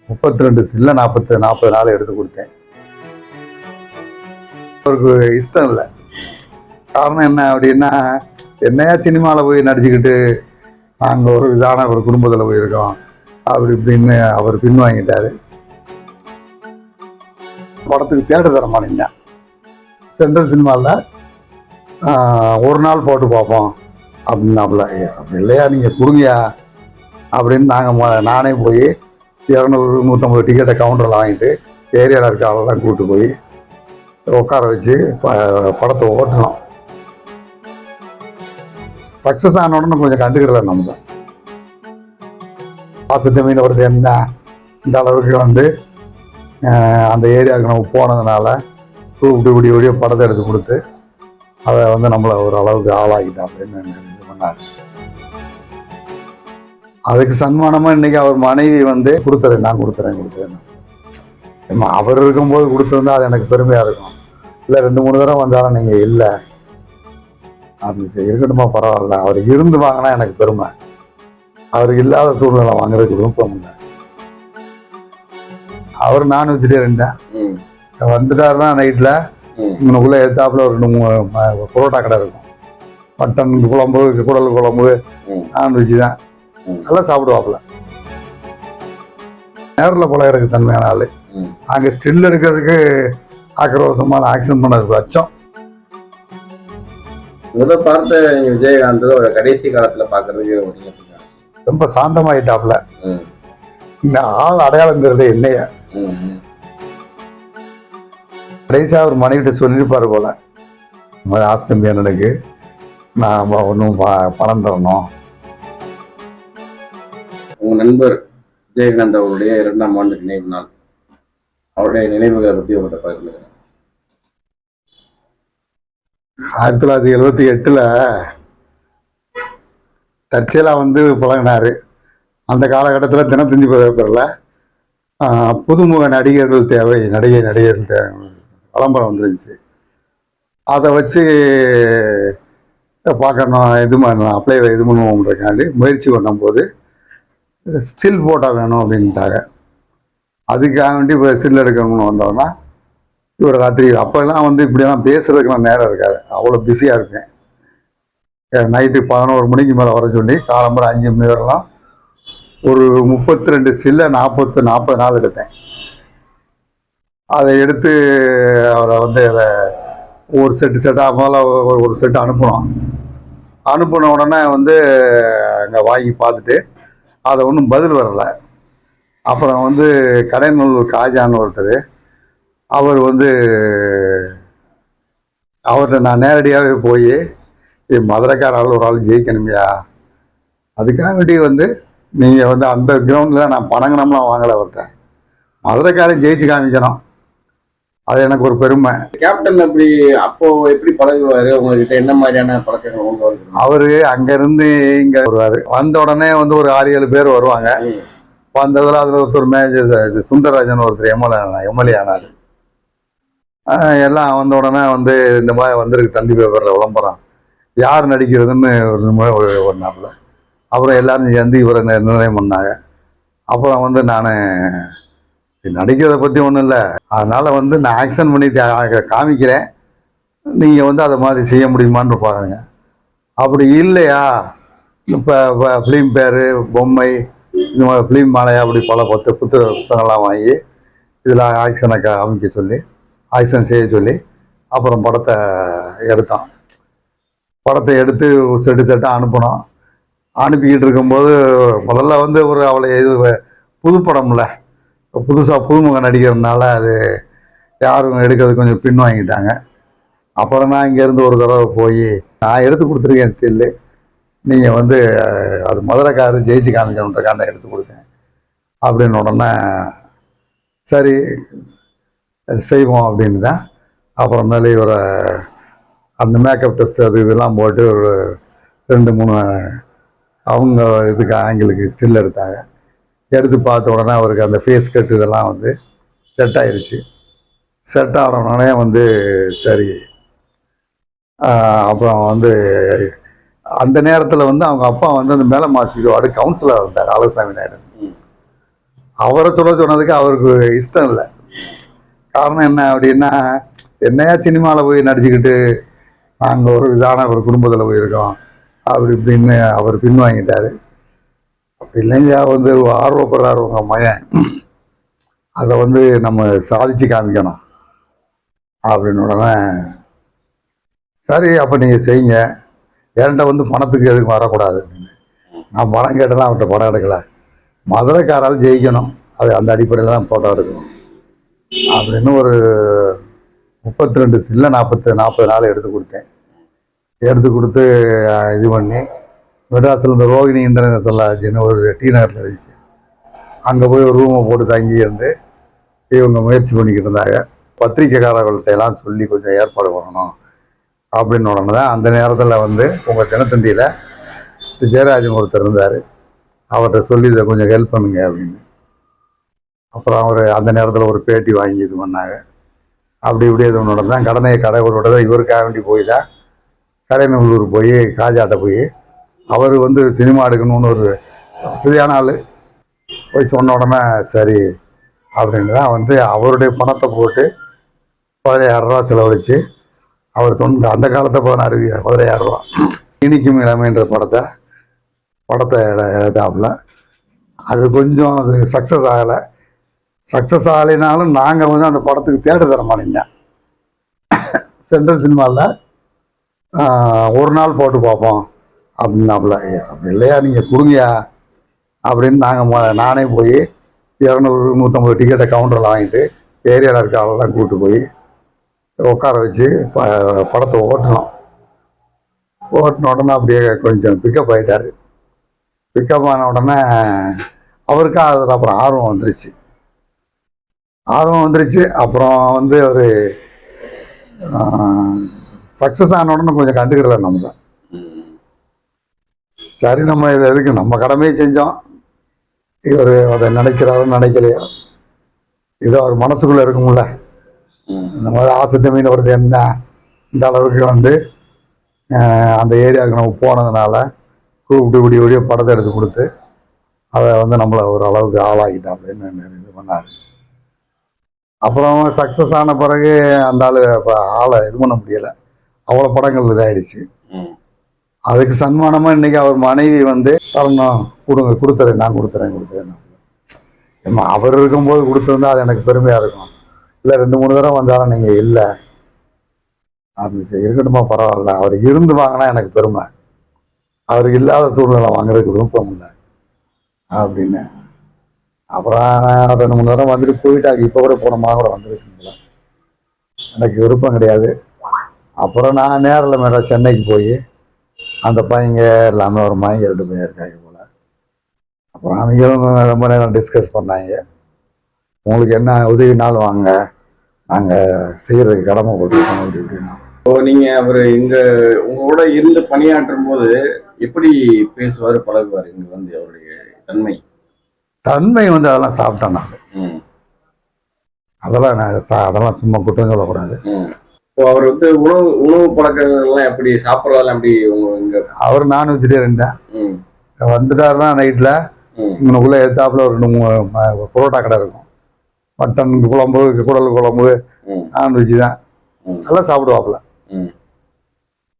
32 இல்லை 40 நாள் எடுத்து கொடுத்தேன். அவருக்கு இஷ்டம் இல்லை. காரணம் என்ன அப்படின்னா, என்னையா சினிமாவில் போய் நடிச்சுக்கிட்டு நாங்கள் ஒரு இதான ஒரு குடும்பத்தில் போயிருக்கோம் அப்படி இப்படின்னு அவர் பின்வாங்கிட்டார். படத்துக்கு தேட்டர் தர மாட்டேங்க. சென்ட்ரல் சினிமாவில் ஒரு நாள் போட்டு பார்ப்போம் அப்படின்னாப்புல. அப்படி இல்லையா, நீங்கள் கொடுங்கயா அப்படின்னு நானே போய் 200-150 டிக்கெட்டை கவுண்டரில் வாங்கிட்டு ஏரியாவில் இருக்க ஆளெல்லாம் கூப்பிட்டு போய் உட்கார வச்சு படத்தை ஓட்டணும். சக்ஸஸ் ஆன உடனே கொஞ்சம் கண்டுக்கிறத நம்ம பாசத்தை மீன் வருது என்ன இந்த அளவுக்கு அந்த ஏரியாவுக்கு நம்ம போனதுனால கூப்பிட்டு இப்படி படத்தை எடுத்து கொடுத்து அதை நம்மளை ஒரு அளவுக்கு ஆளாகிட்டோம் அப்படின்னு இது பண்ணார். அதுக்கு சன்மானமாக இன்னைக்கு அவர் மனைவி கொடுத்துறேன், நான் கொடுத்துறேன். அவர் இருக்கும்போது கொடுத்துருந்தா அது எனக்கு பெருமையாக இருக்கும். இல்லை 2-3 தடவை வந்தாலும் நீங்கள் இல்லை அப்படின்னு இருக்கட்டுமா, பரவாயில்ல. அவர் இருந்து வாங்கினா எனக்கு பெருமை. அவர் இல்லாத சூழ்நிலை வாங்குறதுக்கு விருப்பம் இல்லை. அவர் நான் வெஜிடேரியன் தான். வந்துட்டாருன்னா நைட்டில் இவனுக்குள்ளே எத்தாப்புல ஒரு 2-3 புரோட்டா கடை இருக்கும். மட்டன் குழம்பு, குடல் குழம்பு, நான்வெஜ் தான். நல்லா சாப்பிடுவாப்புல. நேரில் பழகிறதுக்கு தன்மையான ஆள். அங்கே ஸ்டில் எடுக்கிறதுக்கு ஆக்ரோஷமான ஆக்ஷன் பண்ணதுக்கு அச்சம். முதல் பார்த்த விஜயகாந்த் ஒரு கடைசி காலத்தில் பார்க்கறதுக்கு ரொம்ப சாந்தமாயிட்டாப்புல. இந்த ஆள் அடையாளங்கிறது என்னைய கடைசியாக அவர் மனைவிட்ட சொல்லியிருப்பாரு போல, ஆஸ்தம்பி அண்ணனுக்கு நான் ஒன்றும் பணம் தரணும். உங்கள் நண்பர் விஜயகாந்த் அவருடைய 2ஆம் ஆண்டு நினைவு நாள், அவருடைய நினைவுகளை பற்றி உங்கள்கிட்ட பகிர்ந்துக்கிறேன். 1978 தற்செயலாக பழகினார். அந்த காலகட்டத்தில் தினத்தந்தி பேப்பரில் புதுமுக நடிகர்கள் தேவை, நடிகர்கள் தேவை விளம்பரம் வந்துருந்துச்சு. அதை வச்சு பார்க்கணும், இது பண்ணணும், அப்ளை இது பண்ணுவோம்ன்றக்காண்டி முயற்சி பண்ணும்போது ஸ்டில் ஃபோட்டோ வேணும் அப்படின்ட்டாங்க. அதுக்காக வேண்டி இப்போ ஸ்டில் எடுக்கணும்னு வந்தோம்னா இவர் ராத்திரி அப்போல்லாம் இப்படியெல்லாம் பேசுறதுக்கு நான் நேரம் இருக்காது, அவ்வளோ பிஸியாக இருப்பேன். நைட்டு 11 மணிக்கு மேலே வர சொல்லி காலம்பரம் 5 மணி வரலாம் ஒரு 32 ஸ்டில்லை 40 நாள் எடுத்தேன். அதை எடுத்து அவரை அதை ஒரு செட்டாக முதல்ல ஒரு செட்டு அனுப்பின உடனே அங்கே வாங்கி பார்த்துட்டு அதை ஒன்றும் பதில் வரலை. அப்புறம் கடைநல்லூர் காஜான்னு ஒருத்தர், அவர் அவர்கிட்ட நான் நேரடியாகவே போய் மதுரைக்கார ஆள் ஒரு ஆள் ஜெயிக்கணுமையா, அதுக்காக வேண்டி நீங்கள் அந்த கிரவுண்டில் தான் நான் பணங்கணம்லாம் வாங்கலை. அவர்கிட்ட மதுரைக்காரன் ஜெயிச்சு காமிக்கணும், அது எனக்கு ஒரு பெருமை. கேப்டன் எப்படி பழகுவாரு, உங்ககிட்ட என்ன மாதிரியான பழக்கங்கள்? அவரு அங்கேருந்து இங்கே வருவார். வந்த உடனே ஒரு 6-7 பேர் வருவாங்க. வந்ததில் அதில் ஒருத்தர் மேஜர் சுந்தரராஜன் ஒருத்தர் எம்எல்ஏ ஆனார். எல்லாம் வந்த உடனே இந்த மாதிரி வந்திருக்கு தந்தி பேப்பரில் விளம்பரம், யார் நடிக்கிறதுன்னு ஒரு நாளில் அப்புறம் எல்லாரும் சேர்ந்து இவரை நிர்ணயம் பண்ணாங்க. அப்புறம் நான் நடிக்கிறதை பற்றி ஒன்றும் இல்லை, அதனால் நான் ஆக்ஷன் பண்ணி காமிக்கிறேன், நீங்கள் அதை மாதிரி செய்ய முடியுமான்னு பாருங்க. அப்படி இல்லையா, இப்போ ஃபிலிம் பேரு, பொம்மை, இந்த மாதிரி ஃபிலிம் மாலையா, அப்படி பல புத்தகங்கள்லாம் வாங்கி இதில் ஆக்ஷனை காமிக்க சொல்லி ஆக்ஷன் செய்ய சொல்லி அப்புறம் படத்தை எடுத்தோம். படத்தை எடுத்து ஒரு செட்டாக அனுப்பினோம். அனுப்பிக்கிட்டு இருக்கும்போது முதல்ல ஒரு அவளை இது புதுப்படம்ல புதுசாக புதுமுக நடிக்கிறதுனால அது யாரும் எடுக்கிறது கொஞ்சம் பின்வாங்கிட்டாங்க. அப்புறம் தான் இங்கேருந்து ஒரு தடவை போய் நான் எடுத்து கொடுத்துருக்கேன் ஸ்டில்லு, நீங்கள் அது மதுரைக்காரர் ஜெயிச்சு காமிக்கணுன்றக்காண்ட எடுத்து கொடுத்தேன் அப்படின்னு உடனே சரி செய்வோம் அப்படின்னு தான். அப்புறமேலே இவரை அந்த மேக்கப் டெஸ்ட் அது இதெல்லாம் போட்டு ஒரு 2-3 அவங்க இதுக்கு ஆங்கிளுக்கு ஸ்டில் எடுத்தாங்க. எடுத்து பார்த்த உடனே அவருக்கு அந்த ஃபேஸ் கட் இதெல்லாம் செட் ஆயிடுச்சு. செட் ஆன உடனே சரி. அப்புறம் அந்த நேரத்தில் அவங்க அப்பா அந்த மேல மாசிக்கு கவுன்சிலர் இருந்தார், ஆலசாமி நாயுடு. அவரை சொன்னதுக்கு அவருக்கு இஷ்டம் இல்லை. காரணம் என்ன அப்படின்னா, என்னையா சினிமாவில் போய் நடிச்சுக்கிட்டு நாங்கள் ஒரு இதான ஒரு குடும்பத்தில் போயிருக்கோம் அப்படி இப்படின்னு அவர் பின்வாங்கிட்டாரு. அப்படி இல்லைங்க வந்து ஆர்வப்படுறாரு உங்க மகன், அதை வந்து நம்ம சாதிச்சு காமிக்கணும் அப்படின்னு உடனே சரி அப்போ நீங்கள் செய்யுங்க, என்கிட்ட வந்து பணத்துக்கு எதுக்கு வரக்கூடாது அப்படின்னு. நான் பணம் கேட்டலாம், அவர்கிட்ட பணம் எடுக்கலை. மதுரைக்காரால் ஜெயிக்கணும், அது அந்த அடிப்படையில் தான் ஃபோட்டோ எடுக்கணும் அப்படின்னு ஒரு 32 இல்லை 40 நாள் எடுத்து கொடுத்தேன். எடுத்து கொடுத்து இது பண்ணி மெட்ராஸில் இந்த ரோகிணி இன்டர்நேஷனல் லாட்ஜுன்னு ஒரு டி நகரில் இருந்துச்சு. அங்கே போய் ஒரு ரூமை போட்டு தங்கி இருந்து இவங்க முயற்சி பண்ணிக்கிட்டு இருந்தாங்க. பத்திரிக்கைக்காரர்கள்ட்ட எல்லாம் சொல்லி கொஞ்சம் ஏற்பாடு பண்ணணும் அப்படின்னு உடனே தான் அந்த நேரத்தில் வந்து உங்கள் தினத்தந்தியில் ஜெயராஜன் ஒருத்தர் இருந்தார், அவர்கிட்ட சொல்லி இதை கொஞ்சம் ஹெல்ப் பண்ணுங்க அப்படின்னு. அப்புறம் அவர் அந்த நேரத்தில் ஒரு பேட்டி வாங்கி இது பண்ணாங்க. அப்படி இப்படி இது ஒன்று தான் கடையோட தான் இவருக்காக வேண்டி போய் தான் கடைநல்லூர் போய் காஜாட்ட போய் அவர் வந்து சினிமா எடுக்கணும்னு ஒரு வசதியான ஆள் போய் சொன்ன உடனே சரி அப்படின்னு தான் வந்து அவருடைய பணத்தை போட்டு 1,000 ரூபா செலவழித்து அவர் அந்த காலத்தை 1,000 ரூபா இனிக்கும் இளமைன்ற படத்தை எடுத்தாப்புல. அது கொஞ்சம் அது சக்ஸஸ் ஆகலை. சக்ஸஸ் ஆகலைனாலும் நாங்கள் வந்து அந்த படத்துக்கு தேட்டர் தர மாட்டேங்க. சென்ட்ரல் சினிமாவில் ஒரு நாள் போட்டு பார்ப்போம் அப்படின்னாப்புல. அப்படி இல்லையா நீங்கள் கொடுங்கயா அப்படின்னு நானே போய் 200-150 டிக்கெட்டை கவுண்டரில் வாங்கிட்டு ஏரியாவில் இருக்க ஆளெல்லாம் கூப்பிட்டு போய் உட்கார வச்சு படத்தை ஓட்டின உடனே அப்படியே கொஞ்சம் பிக்கப் ஆகிட்டார். பிக்கப் ஆன உடனே அவருக்கு அதில் அப்புறம் ஆர்வம் வந்துருச்சு. அப்புறம் வந்து ஒரு சக்ஸஸ் ஆன உடனே கொஞ்சம் கண்டுக்கிறல நம்மள. சரி நம்ம இதை எதுக்கு நம்ம கடமையை செஞ்சோம், இவர் அதை நினைக்கிறாரோ நினைக்கலையோ ஏதோ அவர் மனசுக்குள்ளே இருக்கும்ல, இந்த மாதிரி ஆசை மீன் வருது என்ன இந்த அளவுக்கு வந்து அந்த ஏரியாவுக்கு நம்ம போனதுனால கூப்பிட்டு இப்படி படத்தை எடுத்து கொடுத்து அதை வந்து நம்மளை ஒரு அளவுக்கு ஆளாகிட்டோம் அப்படின்னு இது பண்ணார். அப்புறம் சக்ஸஸ் ஆன பிறகு அந்த ஆளை இது பண்ண முடியலை, அவ்வளோ படங்கள் இதாகிடுச்சு. அதுக்கு சன்மானமாக இன்றைக்கி அவர் மனைவி வந்து தரணும் கொடுத்துறேன் நான் கொடுத்துறேன். அவர் இருக்கும்போது கொடுத்துருந்தா அது எனக்கு பெருமையாக இருக்கும். இல்லை 2-3 தடவை வந்தாலும் நீங்கள் இல்லை அப்படின்னு இருக்கட்டுமா பரவாயில்ல, அவர் இருந்து வாங்கினா எனக்கு பெருமை, அவர் இல்லாத சூழ்நிலை வாங்குறதுக்கு விருப்பம் இல்லை அப்படின்னு. அப்புறம் 2-3 தடவை வந்துட்டு போயிட்டாங்க. இப்போ கூட போன மாதம் கூட வந்துருச்சுங்களா, எனக்கு விருப்பம் கிடையாது. அப்புறம் நான் நேரில் சென்னைக்கு போய் அந்த பையங்க எல்லாமே ஒரு மயங்க 2 பையன் இருக்காங்க போல். அப்புறம் அவங்களும் ரொம்ப நேரம் டிஸ்கஸ் பண்ணாங்க. உங்களுக்கு என்ன உதவினாலும் வாங்க, நாங்கள் செய்கிறதுக்கு கடமை போட்டுருக்கோம் அப்படி இப்படின்னா. இப்போ நீங்கள் அவர் இங்கே உங்களோட இருந்து பணியாற்றும் போது எப்படி பேசுவார் பழகுவார்? இங்கே வந்து அவருடைய தன்மை வந்து அதெல்லாம் சாப்பிட்டேன் நான். அதெல்லாம் சும்மா குற்றம் சொல்லக்கூடாது. இப்போ அவர் வந்து உணவு பழக்கங்கள்லாம் எப்படி சாப்பிட்றதெல்லாம் எப்படி இங்கே? அவர் நான் வெஜிடேரியன் தான். வந்துட்டாருன்னா நைட்டில் இங்கனுக்குள்ளே எத்தாப்புல ஒரு 2-3 புரோட்டா கடை இருக்கும். மட்டன் குழம்பு, குடல் குழம்பு, நான்வெஜ் தான் நல்லா சாப்பிடுவாப்புல.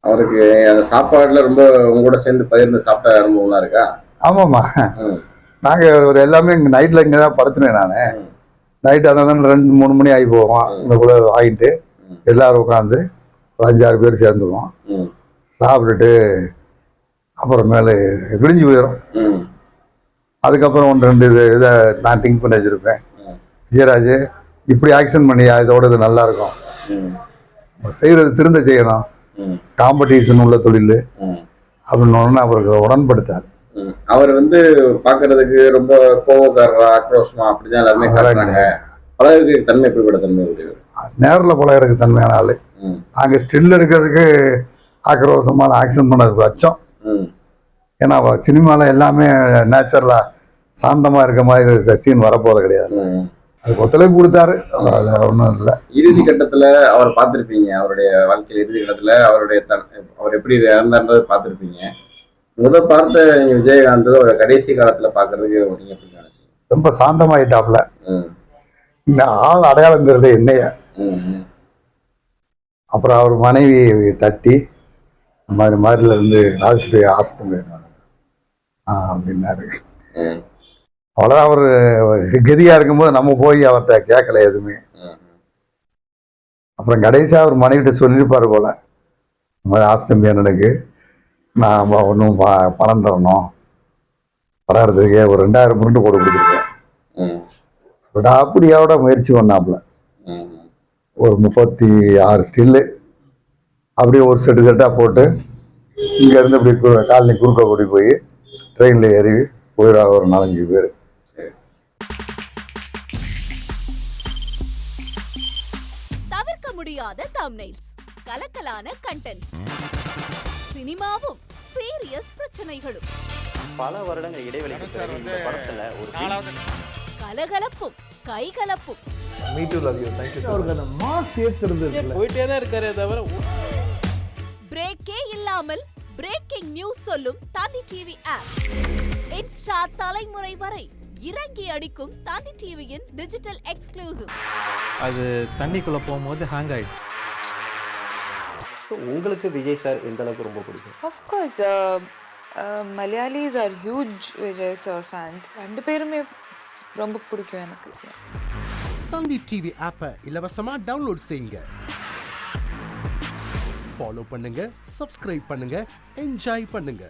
அவருக்கு அந்த சாப்பாடுல ரொம்ப உங்களோட சேர்ந்து பகிர்ந்து சாப்பிட்ட அனுபவம்லாம் இருக்கா? ஆமாம்மா, நாங்கள் எல்லாமே இங்கே நைட்டில் இங்கே தான் படுத்துனேன். நான் நைட்டு அதான் 2-3 மணி ஆகி போவோம். இங்கக்குள்ளே வாங்கிட்டு எல்லாரும் உட்காந்து ஒரு 5-6 பேர் சேர்ந்துக்குவோம். சாப்பிட்டுட்டு அப்புறமேலு விடிஞ்சு போயிடும். அதுக்கப்புறம் 1-2 இதை நான் திங்க் பண்ணி வச்சுருப்பேன். விஜயராஜ் இப்படி ஆக்ஷன் பண்ணியா, இதோட இது நல்லா இருக்கும், செய்கிறது திருந்த செய்யணும், காம்படிஷன் உள்ள தொழில் அப்படின்னு அவருக்கு உடன்படுத்தார். அவர் வந்து பார்க்கறதுக்கு ரொம்ப கோபக்காரரா ஆக்ரோஷமா அப்படிதான் எல்லாருமே காட்டுறாங்க. பழகிறதுக்கு தன்மை எப்படிப்பட்ட தன்மை உடையவர்? நேரில் பழகிறதுக்கு தன்மையான ஆள். நாங்கள் ஸ்டில் எடுக்கிறதுக்கு ஆக்ரோஷமான ஆக்ஷன் பண்ணதுக்கு வச்சோம். ஏன்னா சினிமாவில் எல்லாமே நேச்சுரலாக சாந்தமாக இருக்க மாதிரி சீன் வரப்போறது கிடையாது. அதுக்கு ஒத்துழைப்பு கொடுத்தாரு, அதில் ஒன்றும் இல்லை. இறுதி கட்டத்தில் அவர் பார்த்துருப்பீங்க, அவருடைய வாழ்க்கையில் இறுதி கட்டத்தில் அவர் எப்படி இறந்தார்ன்றது பார்த்துருப்பீங்க. பார்த்த நீங்கள் விஜயகாந்த் அவரை கடைசி காலத்தில் பார்க்கறதுக்கு நீங்கள் எப்படி நினைச்சீங்க? ரொம்ப சாந்தமாயிட்டாப்புல. ம், இந்த ஆள் அடையாளங்கிறது என்னைய. ம், ம். அப்புறம் அவர் மனைவி தட்டி இந்த மாதிரி மாதிரில இருந்து ராஜ்கிரி ஆஸ்தம் அப்படின்னாரு. ம், அவ்வளோதான். அவர் கெதியா இருக்கும்போது நம்ம போய் அவர்கிட்ட கேட்கல எதுவுமே. ம். அப்புறம் கடைசியாக அவர் மனைவிட்ட சொல்லியிருப்பாரு போல, இந்த மாதிரி ஆஸ்தம்பி அண்ணனுக்கு நான் ஒன்றும் பணம் தரணும், படம் எடுத்ததுக்கே ஒரு 2000 முருண்டு போட்டு கொடுத்துருக்கேன். ம், விடாப்பிடியோட முயற்சி பண்ணாப்புல. ம். ஒரு 36 ஸ்டில்லு அப்படியே ஒரு செட்டாக போட்டு இங்கேருந்து இப்படி காலனி குறுக்க கூட்டி போய் ட்ரெயினில் ஏறி போயிடா ஒரு 4-5 பேர். சரி. தவிர்க்க முடியாத தம்ப்நெயில்ஸ், கலக்கலான கண்டென்ட்ஸ், சினிமாவும் சீரியஸ் பிரச்சனைகளும், பல வருடங்கள் இடைவெளிக்கு பிறகு இந்த படத்துல ஒரு கலகலப்பும் கைகலப்பும், போயிட்டே தான் இருக்காரே தவிர பிரேக்கே இல்லாமல் பிரேக்கிங் நியூஸ் சொல்லும் தந்தி டிவி ஆப். இன்ஸ்டா தலைமுறை வரை இறங்கி அடிக்கும் தந்தி டிவியின் டிஜிட்டல் எக்ஸ்க்ளூசிவ். அது தண்ணிக்குள்ள போகும்போது ஹேங் ஆயிடுச்சு. உங்களுக்கு விஜய் சார் எந்த அளவுக்கு ரொம்ப பிடிக்கும்? Of course, Malayalis are huge Vijay sir fans. ரெண்டு பேருமே ரொம்ப பிடிக்கும் எனக்கு. தந்தி டிவி ஆப்பை இலவசமா டவுன்லோட் செய்யுங்க. ஃபாலோ பண்ணுங்க, சப்ஸ்கிரைப் பண்ணுங்க, என்ஜாய் பண்ணுங்க.